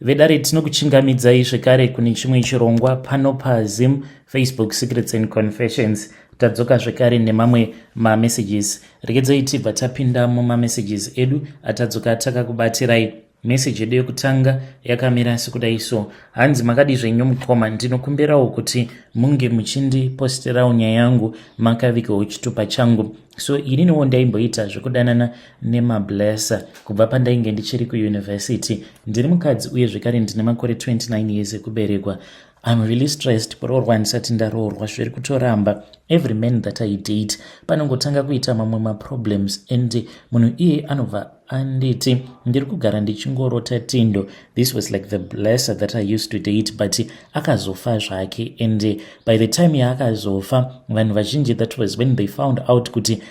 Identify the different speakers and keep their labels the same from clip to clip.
Speaker 1: vedare tinokuchingamidzai zvekare kune chimwe chirongwa pano paZim Facebook Secrets and Confessions. Tadzoka zvekare nemamwe mamessages. Regedzai tibva tapinda mumamessages edu atadzoka takakubatirai. Message yedu yekutanga yakamira sekudai so. Hanzi makadi zvenyu mukoma, ndinokumbirawo kuti munge muchindiposterawo nyaya yangu makavikawo chitupa changu. So ininiwo ndaimboita zvekudanana nemablessa kubva pandainge ndichiri kuuniversity. Ndiri mukadzi uye zvekare ndine makore 29 years ekuberekwa. I'm really stressed, kuroorwa ndisati ndaroorwa zviri kutoramba. Every man that I date panongotanga kuita mamwe maproblems and munhu iye anobva anditi ndiri kugara ndichingorota tindo. This was like the blesser that I used to date, but akazofa zvake, and by the time yaakazofa vanhu vazhinji, that was when they found out kuti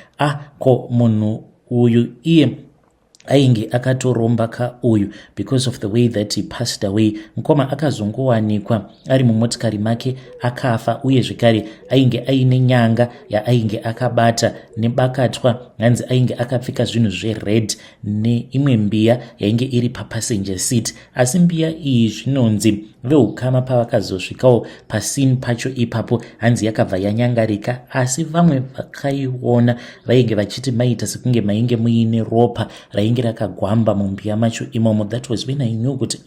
Speaker 1: ko munhu uyu iye ainge akatoromba ka uyu because of the way that he passed away. Mukoma akazongowanikwa ari mumotikari make akafa, uye zvekare ainge aine nyanga yainge akabata nebakatwa. Hanzi ainge akapfeka zvinhu zvered neimwe mbiya yainge iri papassenger seat, asi mbiya iyi zvinonzi veukama pavakazosvikawo pasini pacho ipapo hanzi yakabva yanyangarika, asi vamwe vakaiona vainge vachiti maita sekunge mainge muine ropa rainge rakagwamba mumbiya macho imomo. That was when I knew kuti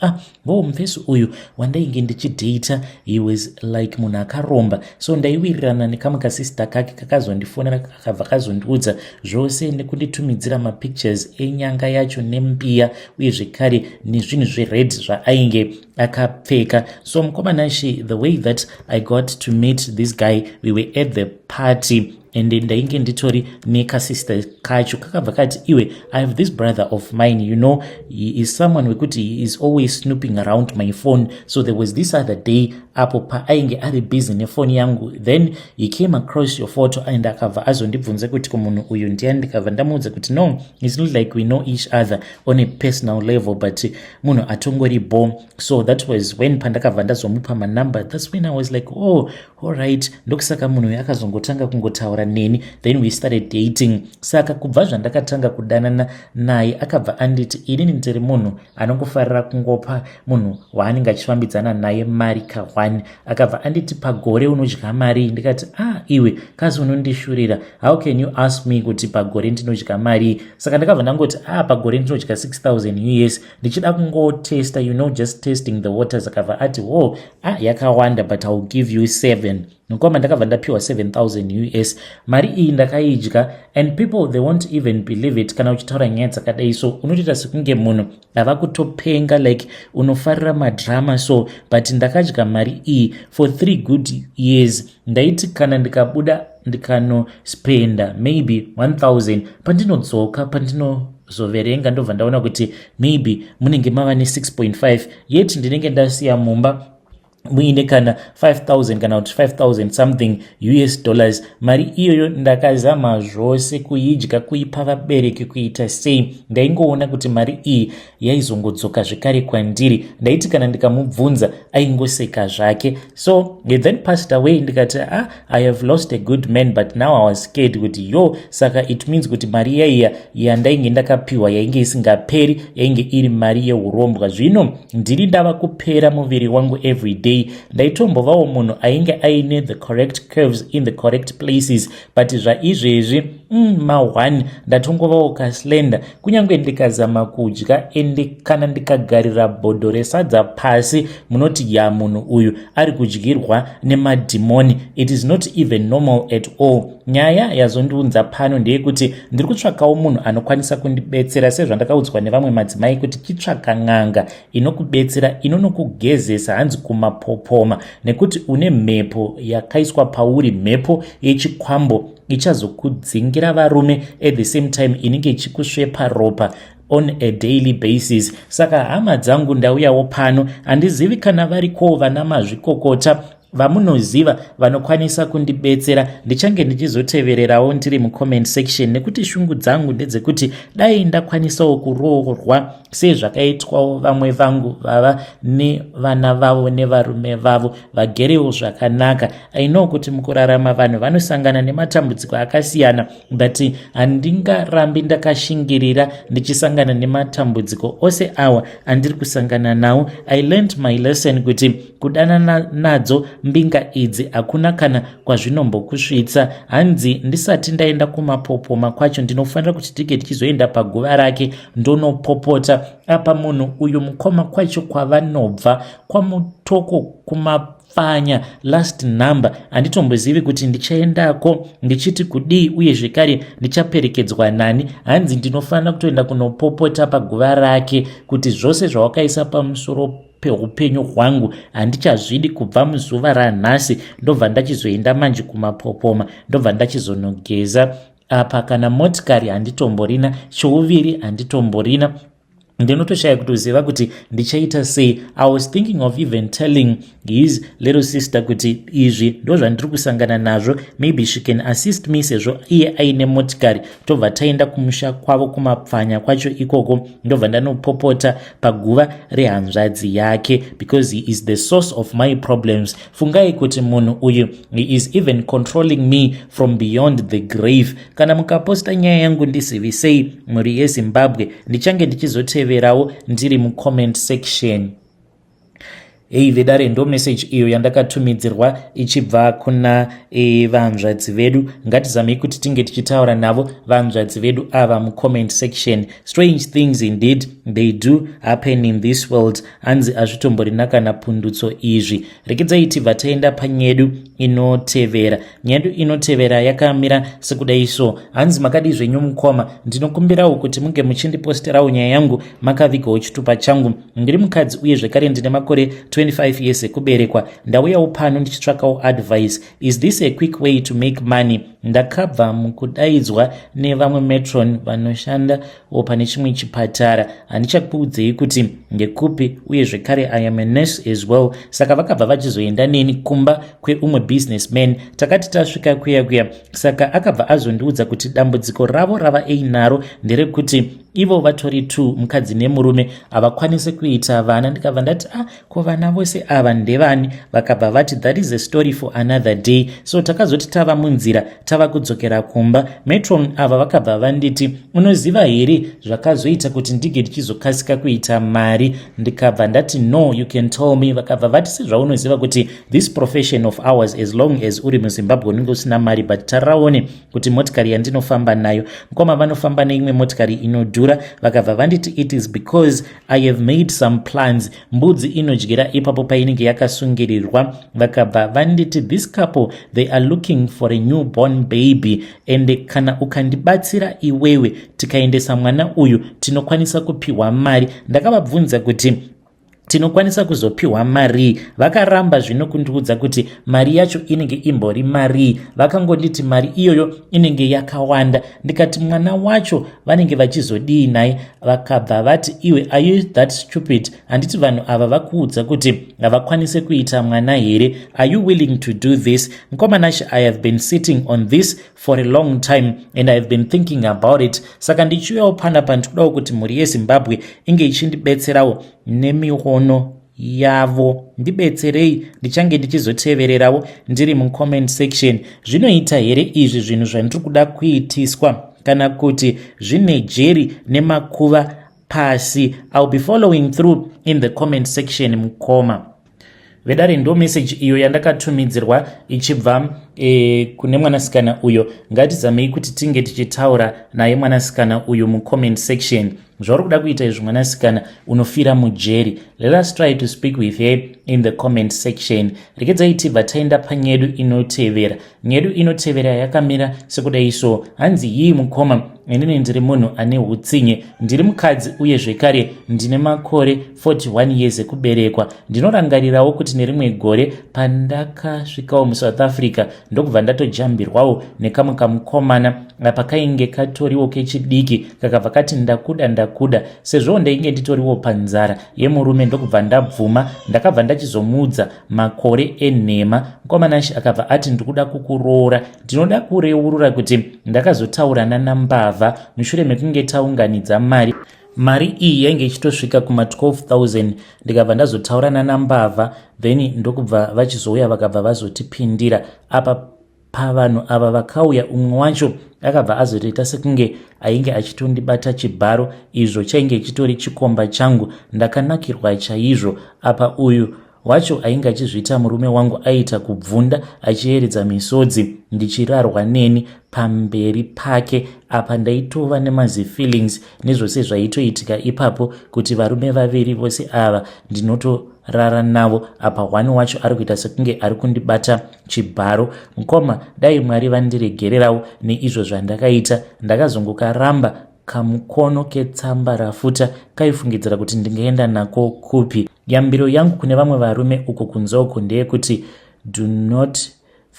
Speaker 1: mufesi uyu wandainge ndichidata, he was like munhu akaromba. So ndaiwirirana nekamwe kasista kake kakazondifonera kakabva kazondiudza zvose nekunditumidzira mapictures enyanga yacho nembiya uye zvekare nezvinhu zvered zvaainge akapfeka. So mkomanashi, the way that I got to meet this guy, we were at the party and ndainge nditori nekasister kacho kakabva kati, iwe, I have this brother of mine, you know, he is someone wekuti he is always snooping around my phone. So there was this other day apo paainge ari busy nefone yangu, then he came across your photo and akabva azondibvunza kuti komunhu uyu ndiani. Ndikabva ndamuudza kuti no, it's not like we know each other on a personal level, but munhu atongori bo. So that was when pandakabva ndazomupa manumber. That's when I was like, oh, all right. Ndokusaka munhu yakazongotanga kungotaura neni, then we started dating. Saka kubva zvandakatanga kudanana naye akabva anditi inini ndiri munhu anongofarira kungopa munhu waanenge achifambidzana naye mari ka1. Akabva anditi pagore unodya mari. Ndikati iwe kazi unondishurira, how can you ask me kuti pagore ndinodya mari? Saka ndakabva ndangoti pagore ndinodya 6000 US, ndichida kungotesta, you know, just testing the waters. Akabva ati yakawanda, but I'll give you 7. Nokoma ndakabva ndapiwa 7000 US. Mari iyi ndakaidya, and people they won't even believe it kana uchitaura nyaya dzakadai. So unotoita sekunge munhu ava kutopenga, like unofarira madrama. So but ndakadya mari iyi for 3 good years. Ndaiti kana ndikabuda ndikanospenda maybe 1000, pandinodzoka pandinozoverenga ndobva ndaona kuti maybe munenge mava ne 6.5, yet ndinenge ndasiya mumba muine kana 5000 kana kuti 5000 something US dollars. Mari iyoyo ndakazama zvose kuidya, kuipa vabereki, kuita sei. Ndaingoona kuti mari iyi yaizongodzoka zvekare kwandiri. Ndaiti kana ndikamubvunza aingoseka zvake. So he then passed away. Ndikati I have lost a good man, but now I was scared kuti saka it means kuti mari yaiya yandainge ndakapiwa yainge isingaperi, yainge iri mari yeurombwa. Zvino ndiri ndava kupera muviri wangu every day. Ndaitombovawo munhu ainge aine the correct curves in the correct places, but zvaizvezvi ma1 ndatongovawo kaslender. Kunyange ndikazama kudya ende kana ndikagarira bhodho resadza pasi, munoti munhu uyu ari kudyirwa nemadhimoni. It is not even normal at all. Nyaya yazondiunza pano ndeyekuti ndiri kutsvakawo munhu anokwanisa kundibetsera, sezvandakaudzwa nevamwe madzimai kuti chitsvaka n'anga inokubetsera, inonokugezesa hanzi kumapopoma, nekuti une mhepo yakaiswa pauri, mhepo yechikwambo ichazokudzingira varume at the same time inenge ichikusvepa ropa on a daily basis. Saka hama dzangu ndauyawo pano, handizivi kana variko vana mazvikokota vamunoziva vanokwanisa kundibetsera, ndichange ndichizotevererawo ndiri mucomment section, nekuti shungu dzangu ndedzekuti dai ndakwanisawo kuroorwa sezvakaitwawo vamwe vangu vava nevana vavo nevarume vavo vagerewo zvakanaka. I know kuti mukurarama vanhu vanosangana nematambudziko akasiyana, but handingarambi ndakashingirira ndichisangana nematambudziko ose awa andiri kusangana nawo. I learned my lesson kuti kudanana nadzo mbinga idzi hakuna kana kwazvinombokusvitsa. Hanzi ndisati ndaenda kumapopoma kwacho ndinofanira kuti tige tichizoenda paguva rake ndonopopota apa munhu uyu mukoma kwacho kwavanobva kwamutoko kumapfanya last number handitombozivi kuti ndichaendako ndichiti kudii uye zvekare ndichaperekedzwa nani. Hanzi ndinofanira kutoenda kunopopota paguva rake kuti zvose zvawakaisa pamusoro peupenyu hwangu handichazvidi kubva muzuva ranhasi ndobva ndachizoenda manje kumapopoma ndobva ndachizonogeza apa. Kana motikari handitomborina, chouviri handitomborina, ndinotoshaya kutoziva kuti ndichaita sei. I was thinking of even telling his little sister kuti izvi ndo zvandiri kusangana nazvo, maybe she can assist me sezvo iye aine motikari. Tobva taenda kumusha kwavo kumapfanya kwacho ikoko ndobva ndanopopota paguva rehanzvadzi yake, because he is the source of my problems. Fungai kuti munhu uyu he is even controlling me from beyond the grave. Kana mukaposta nyaya yangu ndizivisei muri yeZimbabwe ndichange ndichizoteverawo ndiri mucomment section. Hey vedare, ndo message iyo yandakatumidzirwa ichibva kuna vanzvadzi vedu. Ngatizamei kuti tinge tichitaura navo vanzvadzi vedu ava mucomment section. Strange things indeed they do happen in this world. Hanzi hazvitomborina kana pundutso izvi. Rekedzai tibva taenda panyedu inotevera. Nyedu inotevera yakamira sekudai so. Hanzi makadi zvenyu mukoma, ndinokumbirawo kuti munge muchindiposterawo nyaya yangu makavigawo chitupa changu. Ndiri mukadzi uye zvekare ndine makore 25 years ekuberekwa. Ndauyawo pano ndichitsvakawo advice. Is this a quick way to make money? Ndakabva mukudaidzwa nevamwe matron vanoshanda pane chimwe chipatara. Handichakuudzei kuti ndekupi uye zvekare I am a nurse as well. Saka vakabva vachizoenda neni kumba kweumwe businessman. Takati tasvika kuya saka akabva azondiudza kuti dambudziko ravo rava einaro nderekuti ivo vatori 2, mukadzi nemurume, havakwanisi kuita vana. Ndikabva ndati ko vana vose ava ndevani? Vakabva vati that is a story for another day. So takazoti tava munzira tava kudzokera kumba. Matron ava vakabva vanditi unoziva here zvakazoita kuti ndige ndichizokasika kuita mari? Ndikabva ndati no, you can tell me. Vakabva vati sezvaunoziva kuti this profession of ours as long as uri muZimbabwe unenge usina mari, but taraone kuti motikari yandinofamba nayo, mukoma vanofamba neimwe motikari inodhura. Vakabva vanditi it is because I have made some plans. Mbudzi inodyira ipapo painenge yakasungirirwa. Vakabva vanditi this couple they are looking for a newborn baby, and kana ukandibatsira iwewe tikaendesa mwana uyu tinokwanisa kupiwa mari. Ndakavabvunza kuti tinokwanisa kuzopiwa mari. Vakaramba zvino kundiudza kuti mari yacho inenge imbori mari. Vakangonditi mari iyoyo inenge yakawanda. Ndikati mwana wacho vanenge vachizodii naye? Vakabva vati iwe are you that stupid? Handiti vanhu ava vakuudza kuti havakwanise kuita mwana here? Are you willing to do this? Mkomanashi, I have been sitting on this for a long time and I have been thinking about it. Saka ndichiuyawo panapa ndikudawo kuti mhuri yeZimbabwe inge ichindibetserawo nemihono yavo. Ndibetserei, ndichange ndichizotevererawo ndiri mucomment section. Zvinoita here izvi zvinhu zvandiri kuda kuitiswa kana kuti zvine jeri nemakuva pasi? I'll be following through in the comment section mukoma. Vedare, ndo message iyo yandakatumidzirwa ichibva kune mwanasikana uyo. Ngatizamei kuti tinge tichitaura naye mwanasikana uyu mucomment section. Zvauri kuda kuita izvi mwanasikana unofira mujeri. Let us try to speak with her in the comment section. Rekedzai tibva taenda panyedu inotevera. Nyedu inotevera yakamira sekudai so. Hanzi hii mukoma, inini ndiri munhu ane hutsinye. Ndiri mukadzi uye zvekare ndine makore 41 years ekuberekwa. Ndinorangarirawo kuti nerimwe gore pandakasvikawo muSouth Africa ndokubva ndatojambirwawo nekamwe kamukomana apa kainge katoriwo kechidiki kakabva kati ndakuda sezvo ndainge nditoriwo panzara yemurume ndokubva ndabvuma ndakabva ndachizomuudza makore enhema. Mukomana akabva ati ndikuda kukuroora, ndinoda kureurura kuti ndakazotaurana nambavha mushure mekunge taunganidza mari iyi yainge ichitosvika kuma 12,000 ndikabva ndazotaurana nambavha then ndokubva vachizouya vakabva vazotipindira apa pavanhu ava vakauya. Umwe wacho akabva azotoita sekunge ainge achitondibata chibharo, izvo chainge chitori chikomba changu. Ndakanakirwa chaizvo apa uyu wacho ainge achizviita murume wangu aita kubvunda achieredza misodzi ndichirarwa neni pamberi pake. Apa ndaitova nemazi feelings nezvose zvaitoitika ipapo kuti varume vaviri vose ava ndinotorara navo. Apa one wacho ari kuita sekunge ari kundibata chibharo. Mukoma, dai Mwari vandiregererawo neizvo zvandakaita. Ndakazongokaramba kamukono ketsamba rafuta kaifungidzira kuti ndingaenda nako kupi. Yambiro yangu kune vamwe varume uko kunzoko ndeyekuti do not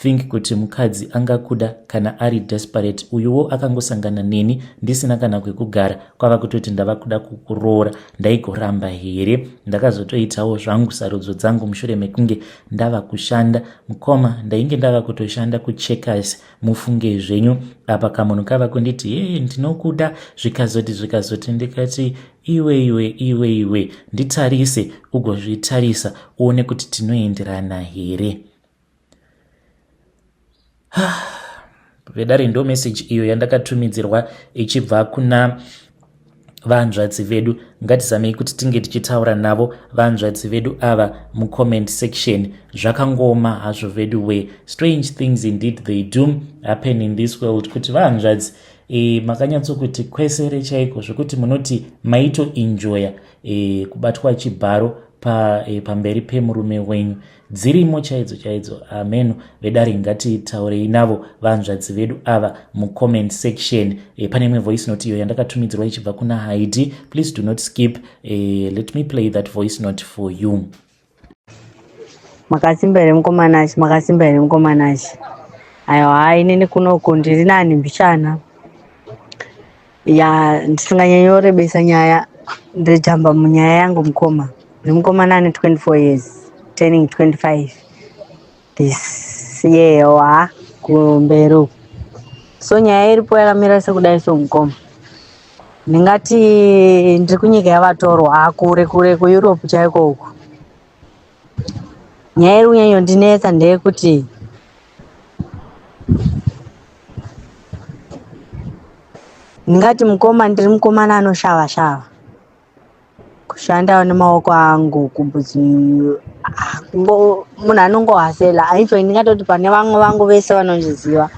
Speaker 1: think kuti mukadzi angakuda kana ari desperate. Uyuwo akangosangana neni ndisina kana kwekugara, kwava kutoti ndava kuda kukuroora. Ndaigoramba here? Ndakazotoitawo zvangu sarudzo dzangu mushure mekunge ndava kushanda. Mukoma, ndainge ndava kutoshanda kuCheckers, mufunge zvenyu. Apa kamunhu kava kunditi ndinokuda, zvikazoti ndikati iwe nditarise, ugozvitarisa uone kuti tinoenderana here. Vedare ndo message iyo yandakatumidzirwa ichibva kuna vanzvadzi vedu. Ngatizamei kuti tinge tichitaura navo vanzvadzi vedu ava mucomment section. Zvakangoma hazvo vedu we, strange things indeed they do happen in this world. Kuti vanzvadzi makanyatsokuti kwesere chaiko zvokuti munoti maito enjoya kubatwa chibharo pamberi pemurume wenyu. Dzirimo chaidzo. Amen. Vedare ngatitaurei navo vanzvadzi vedu ava mucomment section. Pane imwe voice note iyo yandakatumidzirwa ichibva kuna Heidi. Please do not skip. Let me play that voice note for you.
Speaker 2: Makasimba here mukomanachi. Aiwa inini kunoku ndiri nani mbichana. Ndisinganyanyorebesa nyaya, ndijamba munyaya yangu mukoma. Mukomana ane 24 years, turning 25 this year kumberi. So nyaya iripo yakamira sekudai somukoma. Ndingati ndiri kunyika yavatorwa kure ku Europe chaiko uku. Nyaya iri kunyanyondinetsa ndeyekuti ndingati mukoma ndiri mukomana anoshava kushanda nemaoko angu kubudzi munhu anongohasela aicho. Ndingatoti pane vamwe vangu vese vanondiziva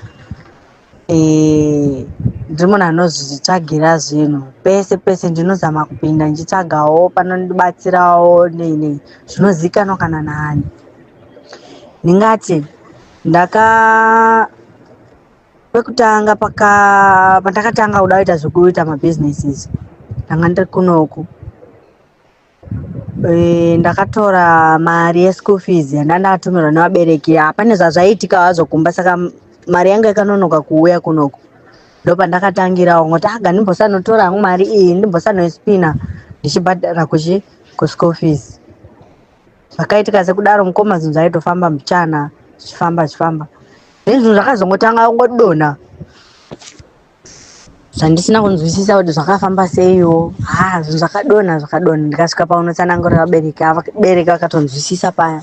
Speaker 2: ndiri munhu anozvitsvagira zvinhu pese ndinozama kupinda ndichitsvagawo panondibatsirawo zvinozikanwa kana naani. Ndingati pekutanga pandakatanga kuda kuita zvekuita mabusinesses ndanga ndiri kunoku. Ndakatora mari yeschool fees yandandatumirwa nevabereki. Hapane zvazvaitika vazokumba, saka mari yangu yakanonoka kuuya kunoku. Ndo pandakatangirawo ngoti ndimbosanotora hangu mari iyi ndimbosanoispina ndichibhadhara kuschool fees. Zvakaitika sekudaro mukoma zvinhu zvaitofamba mbichana zvichifamba. Zvinhu zvakazongotanga kungodonha zvandisina kunzwisisa kuti zvakafamba seiwo. Zvinhu zvakadonha. Ndikasvika paunotsanangurira vabereki vakatonzwisisa paya.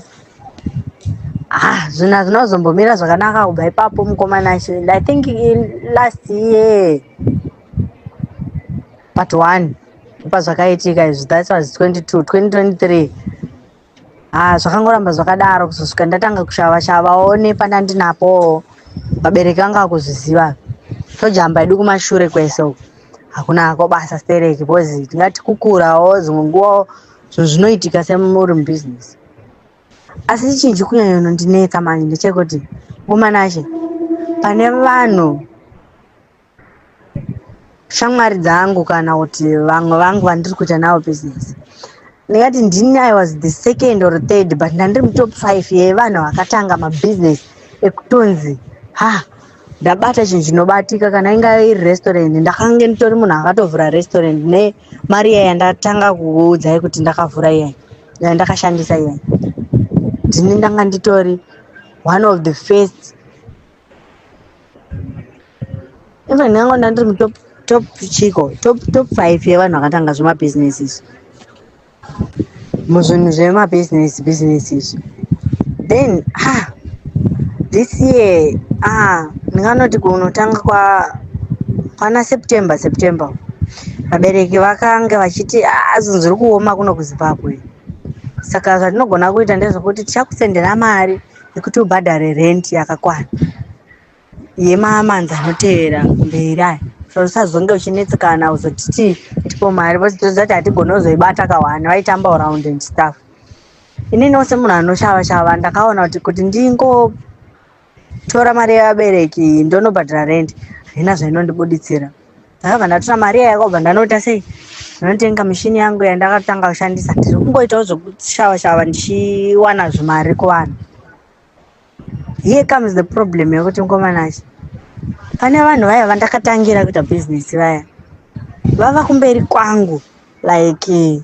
Speaker 2: Zvinhu zvinozombomira zvakanaka kubva ipapo mukomana. I think last year part 1 pazvakaitika izvi, that was 2023. Zvakangoramba zvakadaro kusvika ndatanga kushava nepandandinapo vabereki vanga vakuzviziva. Tojamba edu kumashure kwese uku hakuna hako basa stereki, because tingati kukurawo dzimwe nguva zvinhu zvinoitika semuri mubusiness. Asi chinji kunyanya inondinetsa manje ndechekuti mukomanache pane vanhu shamwari dzangu kana kuti vamwe vangu vandiri kuita navo business. Ndingati ndini I was the second or third, but ndandiri mutop 5 yevanhu vakatanga mabusiness ekutonzi ndabata chinhu chinobatika. Kana inga iri restaurant, ndakange nditori munhu akatovhura restaurant nemari iya yandatanga kuudzai kuti ndakavhura iyai yandakashandisa iyai. Ndini ndanga nditori one of the first, even ndanga ndandiri top chiko top 5 yevanhu vakatanga zvemabhizinesi muzvinhu zvemabhizinesi izvi. Then this year ndinganoti kunotanga kwana september vabereki vakanga vachiti zvinhu zviri kuoma kuno kuZimbabwe. Saka zvatinogona kuita ndezvekuti tichakusendera mari yekuti ubhadhare rent yakakwana yemamanzi anotevera mberi aya, so usazonge uchinetsekana uzotiti tipo mari vozoti hatigoni kuzoibata kawana vaitamba around and stuff. Ininiwo semunhu anoshava ndakaona kuti ndingotora mari yevabereki ndonobhadhara rent haina zvainondibuditsira. Ndakabva ndatora mari yakobva ndanota sei ndinotenga mishini yangu yandakatanga kushandisa. Ndiri kungoitawo zvekushava ndichiwana zvimari kuvanhu. Here comes the problem yekuti Nkomanachi, pane vanhu vaya vandakatangira kuita bhizinesi vaya vava kumberi kwangu like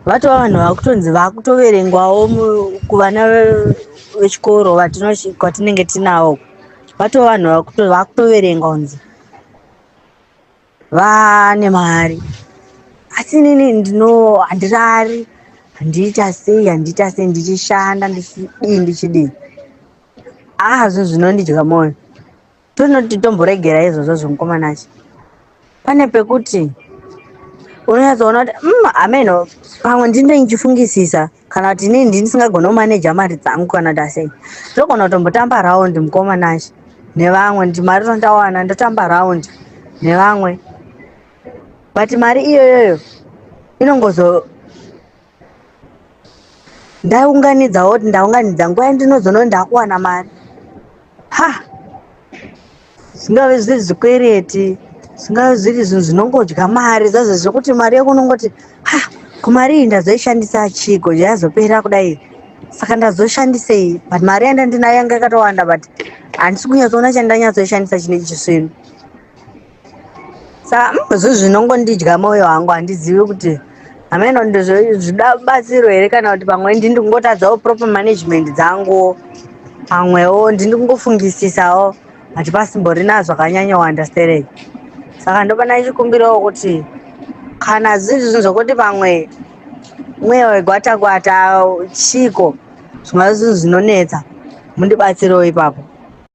Speaker 2: vatova vanhu vakutonzi vakutoverengwawo kuvana vechikoro kwatinenge tinavo. Vatova vanhu vakutoverengwa kunzi vane mari, asi inini handirari, handiita sei ndichishanda ndichidii. Zvinhu zvinondidya mwoyo. Tonoti tomboregera izvozvo zvemukomanachi. Pane pekuti unonyatsoona kuti ameno pamwe ndinenge ndichifungisisa kana kuti inini ndisingagona kumaneja mari dzangu kana kuti sei. Ndogona kutombotamba raundi mukomanachi nevamwe, ndi mari tondawana ndotamba raundi nevamwe, but mari iyoyoyo inongozo ndaunganidzawo kuti ndaunganidza nguva yandinozono ndakuwana mari. Zvingave zviri zvikwereti, zvingave zviri zvinhu zvinongodya mari zazvo zvekuti mari yako unongoti kumari iyi ndazoishandisa chiko yazopera kudai, saka ndazoshandisei. But mari yandandinayo yanga yakatowanda, but handisi kunyatsoona chandanyatsoishandisa chinechi zvino. Saka zvinhu zvinongondidya mwoyo wangu. Handizivi kuti ameno ndozvida batsiro here kana kuti pamwe ndiri kungotadzawo proper management dzangu, pamwewo ndiri kungofungisawo hatipasimborina zvakanyanya kuunderstand. Saka ndopana ichikumbirawo kuti kana zviri zvinhu zvokuti pamwe mweya wegwata chiko zvingave zvinhu zvinonetsa mundibatsirewo ipapo.